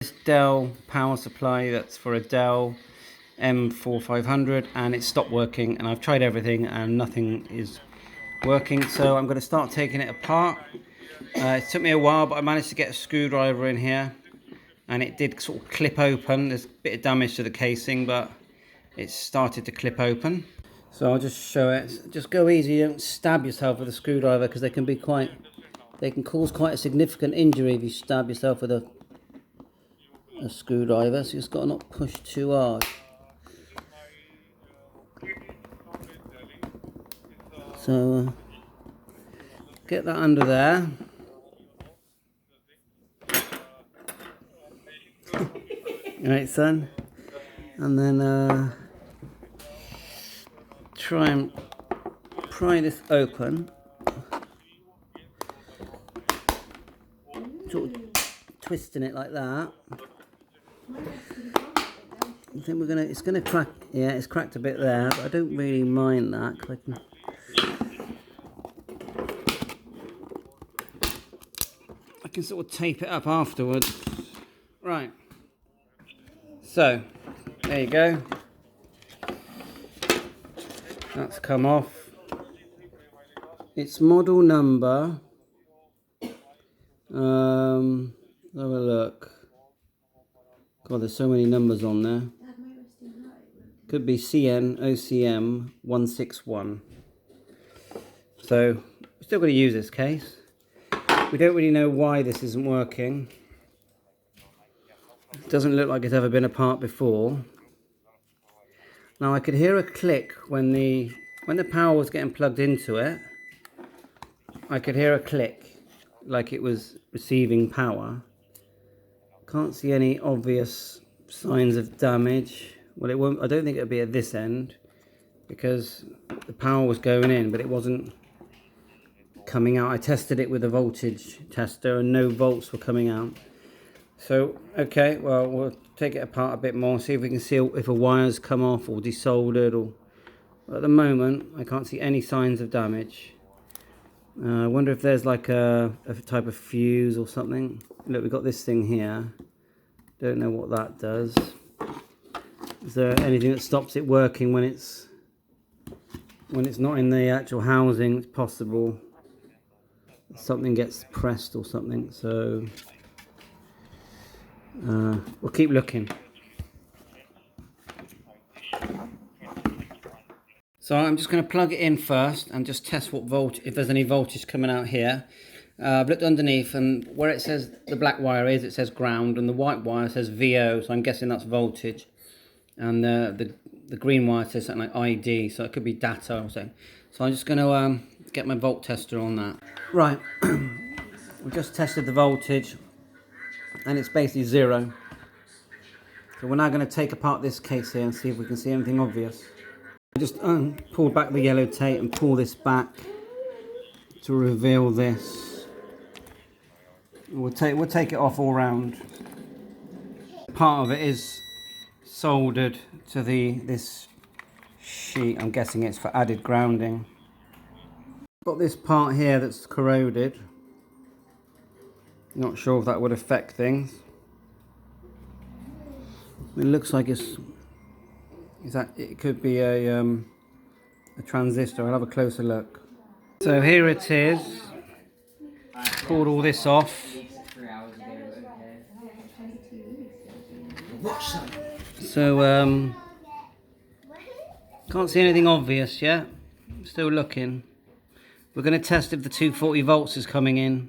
This Dell power supply that's for a Dell M4500, and it stopped working, and I've tried everything and nothing is working, so I'm going to start taking it apart. It took me a while, but I managed to get a screwdriver in here and it did sort of clip open. There's a bit of damage to the casing, but it started to clip open. So I'll just show it. Just go easy, don't stab yourself with a screwdriver, because they can cause quite a significant injury if you stab yourself with a screwdriver. So you just got to not push too hard. So get that under there. Alright, son. And then try and pry this open. Sort of twisting it like that. I think it's gonna crack. Yeah, it's cracked a bit there, but I don't really mind that, 'cause I can sort of tape it up afterwards. Right. So there you go. That's come off. It's model number. Have a look. God, there's so many numbers on there. Could be CN OCM 161. So we're still going to use this case. We don't really know why this isn't working. It doesn't look like it's ever been apart before. Now I could hear a click when the power was getting plugged into it. I could hear a click like it was receiving power. Can't see any obvious signs of damage. Well, it won't. I don't think it'll be at this end, because the power was going in, but it wasn't coming out. I tested it with a voltage tester and no volts were coming out. So, okay, well, we'll take it apart a bit more, see if we can see if a wire's come off or desoldered. Or at the moment, I can't see any signs of damage. I wonder if there's like a type of fuse or something. Look, we've got this thing here. Don't know what that does. Is there anything that stops it working when it's not in the actual housing? It's possible something gets pressed or something. So we'll keep looking. So I'm just going to plug it in first and just test if there's any voltage coming out here. I've looked underneath, and where it says the black wire is, it says ground, and the white wire says VO, so I'm guessing that's voltage. And the green wire says something like ID, so it could be data or something. So I'm just going to get my volt tester on that. Right, we just tested the voltage, and it's basically 0. So we're now going to take apart this case here and see if we can see anything obvious. I just pull back the yellow tape and pull this back to reveal this. We'll take it off all round. Part of it is soldered to this sheet. I'm guessing it's for added grounding. Got this part here that's corroded. Not sure if that would affect things. It looks like it could be a transistor. I'll have a closer look. So here it is. Pulled all this off. So can't see anything obvious yet. Still looking. We're going to test if the 240 volts is coming in.